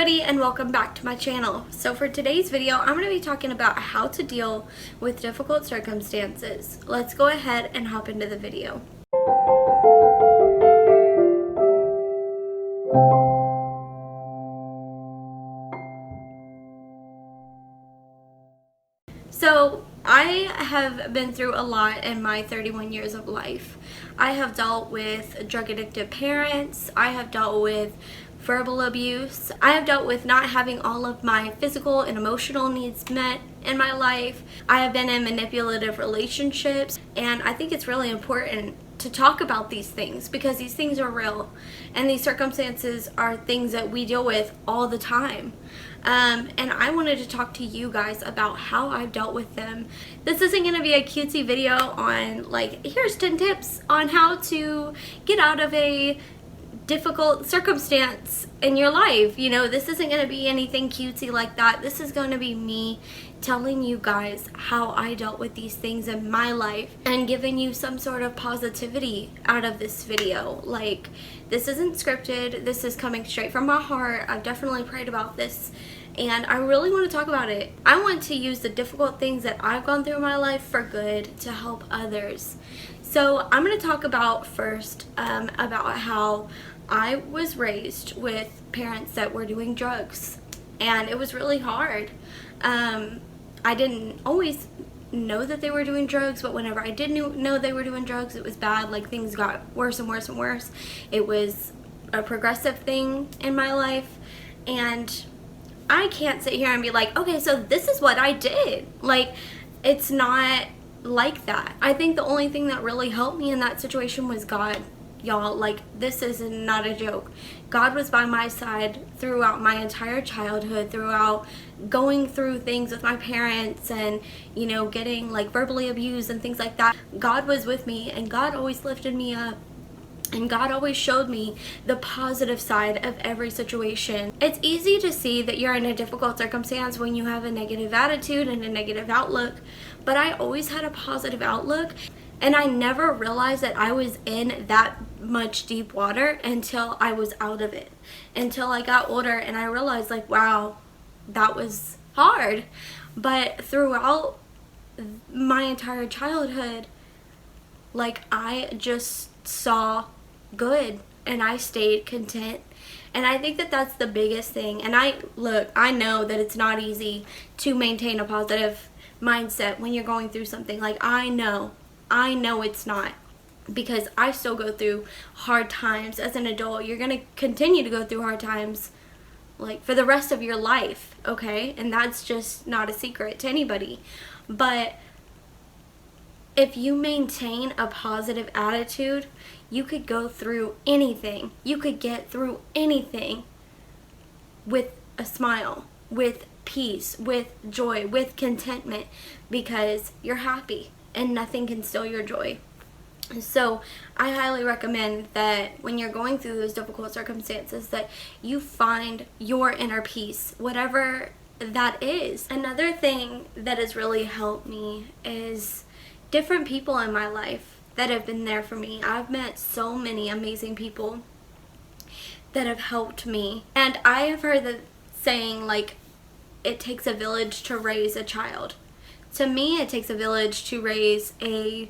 everybody, and welcome back to my channel. So for today's video, I'm going to be talking about how to deal with difficult circumstances. Let's go ahead and hop into the video. So I have been through a lot in my 31 years of life. I have dealt with drug addicted parents. I have dealt with verbal abuse. I have dealt with not having all of my physical and emotional needs met in my life. I have been in manipulative relationships, and I think it's really important to talk about these things because these things are real and these circumstances are things that we deal with all the time. And I wanted to talk to you guys about how I've dealt with them. This isn't going to be a cutesy video on like, here's 10 tips on how to get out of a difficult circumstance in your life. You know, this isn't going to be anything cutesy like that. This is going to be me telling you guys how I dealt with these things in my life and giving you some sort of positivity out of this video. Like, this isn't scripted. This is coming straight from my heart. I've definitely prayed about this and I really want to talk about it. I want to use the difficult things that I've gone through in my life for good to help others. So I'm going to talk about first about how I was raised with parents that were doing drugs, and it was really hard. I didn't always know that they were doing drugs, but whenever I did know they were doing drugs, it was bad. Like, things got worse and worse and worse. It was a progressive thing in my life, and I can't sit here and be like, okay, so this is what I did. Like, it's not like that. I think the only thing that really helped me in that situation was God. Y'all, like, this is not a joke. God was by my side throughout my entire childhood, throughout going through things with my parents and, you know, getting like verbally abused and things like that. God was with me, and God always lifted me up. And God always showed me the positive side of every situation. It's easy to see that you're in a difficult circumstance when you have a negative attitude and a negative outlook, but I always had a positive outlook. And I never realized that I was in that much deep water until I was out of it. Until I got older and I realized, like, wow, that was hard. But throughout my entire childhood, like, I just saw good and I stayed content. And I think that that's the biggest thing. And I know that it's not easy to maintain a positive mindset when you're going through something. Like, I know it's not, because I still go through hard times as an adult. You're going to continue to go through hard times like for the rest of your life, okay? And that's just not a secret to anybody. But if you maintain a positive attitude, you could go through anything. You could get through anything with a smile, with peace, with joy, with contentment, because you're happy. And nothing can steal your joy. So I highly recommend that when you're going through those difficult circumstances, that you find your inner peace, whatever that is. Another thing that has really helped me is different people in my life that have been there for me. I've met so many amazing people that have helped me. And I have heard the saying, like, it takes a village to raise a child. To me, it takes a village to raise a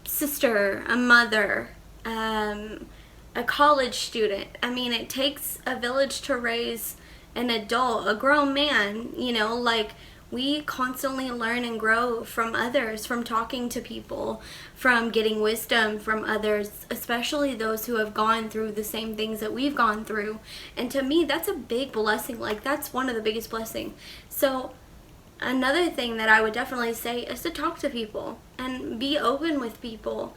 sister, a mother, a college student. I mean, it takes a village to raise an adult, a grown man. You know, like, we constantly learn and grow from others, from talking to people, from getting wisdom from others, especially those who have gone through the same things that we've gone through. And to me, that's a big blessing. Like, that's one of the biggest blessings. So another thing that I would definitely say is to talk to people and be open with people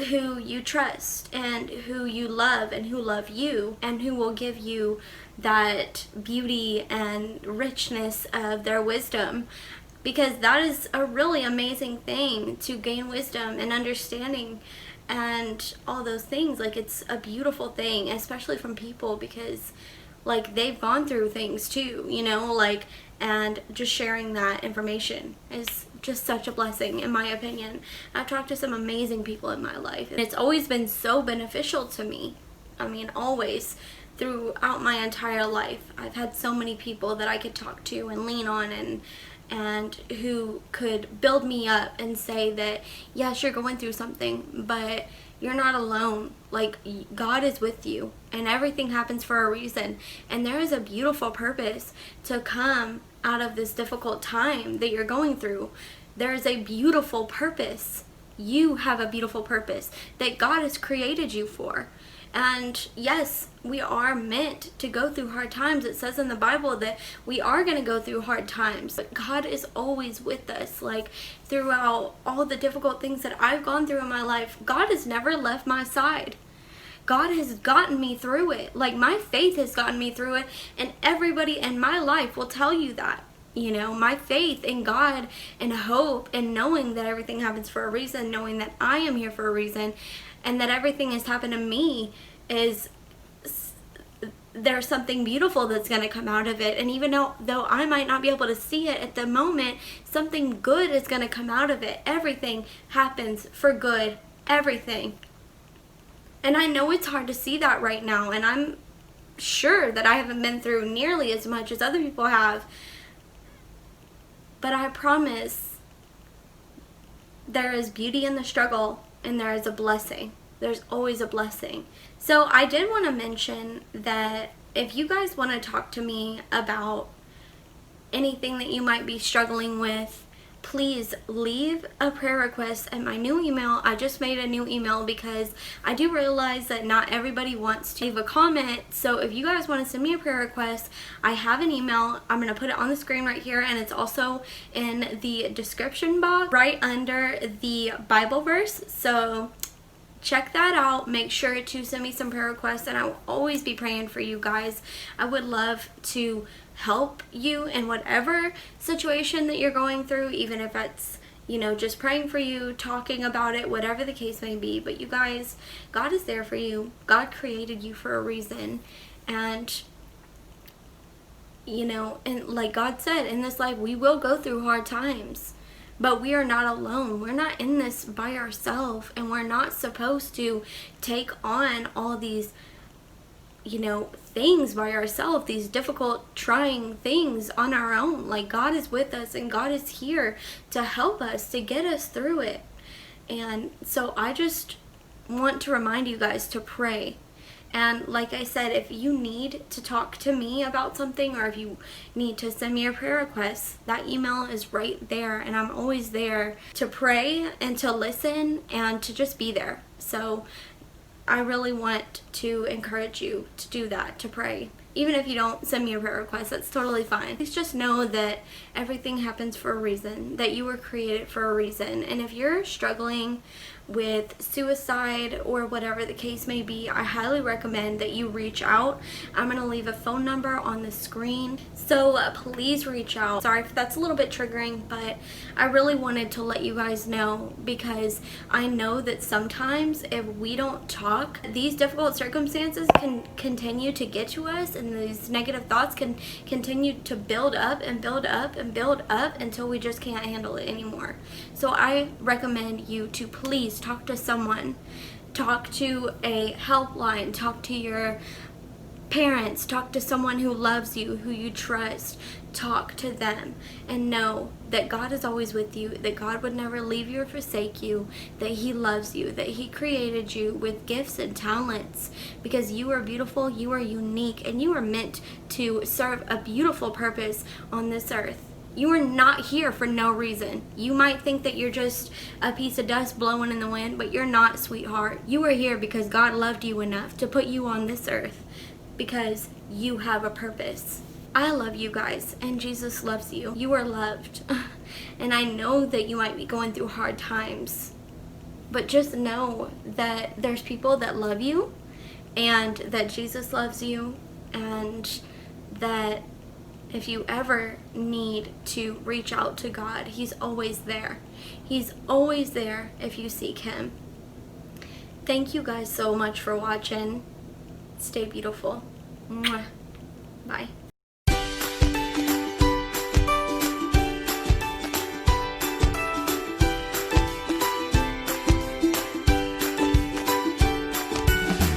who you trust and who you love and who love you and who will give you that beauty and richness of their wisdom, because that is a really amazing thing, to gain wisdom and understanding and all those things. Like, it's a beautiful thing, especially from people, because like, they've gone through things too, you know, like, and just sharing that information is just such a blessing, in my opinion. I've talked to some amazing people in my life, and it's always been so beneficial to me. I mean, always, throughout my entire life. I've had so many people that I could talk to and lean on, and who could build me up and say that, yes, you're going through something, but you're not alone. Like, God is with you, and everything happens for a reason. And there is a beautiful purpose to come out of this difficult time that you're going through. There is a beautiful purpose. You have a beautiful purpose that God has created you for. And yes, we are meant to go through hard times. It says in the Bible that we are going to go through hard times. But God is always with us. Like, throughout all the difficult things that I've gone through in my life, God has never left my side. God has gotten me through it. Like, my faith has gotten me through it. And everybody in my life will tell you that. You know, my faith in God and hope and knowing that everything happens for a reason, knowing that I am here for a reason, and that everything has happened to me, is there's something beautiful that's going to come out of it. And even though I might not be able to see it at the moment, something good is going to come out of it. Everything happens for good. Everything. And I know it's hard to see that right now, and I'm sure that I haven't been through nearly as much as other people have. But I promise there is beauty in the struggle, and there is a blessing. There's always a blessing. So I did want to mention that if you guys want to talk to me about anything that you might be struggling with, please leave a prayer request at my new email. I just made a new email because I do realize that not everybody wants to leave a comment. So if you guys want to send me a prayer request, I have an email. I'm going to put it on the screen right here, and it's also in the description box right under the Bible verse. So check that out. Make sure to send me some prayer requests, and I will always be praying for you guys. I would love to help you in whatever situation that you're going through, even if it's, you know, just praying for you, talking about it, whatever the case may be. But you guys, God is there for you. God created you for a reason. And, you know, and like God said, in this life we will go through hard times. But we are not alone. We're not in this by ourselves, and we're not supposed to take on all these, you know, things by ourselves, these difficult, trying things on our own. Like, God is with us, and God is here to help us, to get us through it. And so I just want to remind you guys to pray. And like I said, if you need to talk to me about something, or if you need to send me a prayer request, that email is right there, and I'm always there to pray and to listen and to just be there. So I really want to encourage you to do that, to pray. Even if you don't send me a prayer request, that's totally fine. Please just know that everything happens for a reason, that you were created for a reason. And if you're struggling with suicide or whatever the case may be, I highly recommend that you reach out. I'm going to leave a phone number on the screen, so please reach out. Sorry if that's a little bit triggering, but I really wanted to let you guys know, because I know that sometimes if we don't talk, these difficult circumstances can continue to get to us, and these negative thoughts can continue to build up and build up and build up until we just can't handle it anymore. So I recommend you to please talk to someone. Talk to a helpline. Talk to your parents. Talk to someone who loves you, who you trust. Talk to them, and know that God is always with you, that God would never leave you or forsake you, that He loves you, that He created you with gifts and talents, because you are beautiful, you are unique, and you are meant to serve a beautiful purpose on this earth. You are not here for no reason. You might think that you're just a piece of dust blowing in the wind, but you're not, sweetheart. You are here because God loved you enough to put you on this earth, because you have a purpose. I love you guys, and Jesus loves you. You are loved. And I know that you might be going through hard times, but just know that there's people that love you, and that Jesus loves you, and that if you ever need to reach out to God, He's always there. He's always there if you seek Him. Thank you guys so much for watching. Stay beautiful. Mwah. Bye.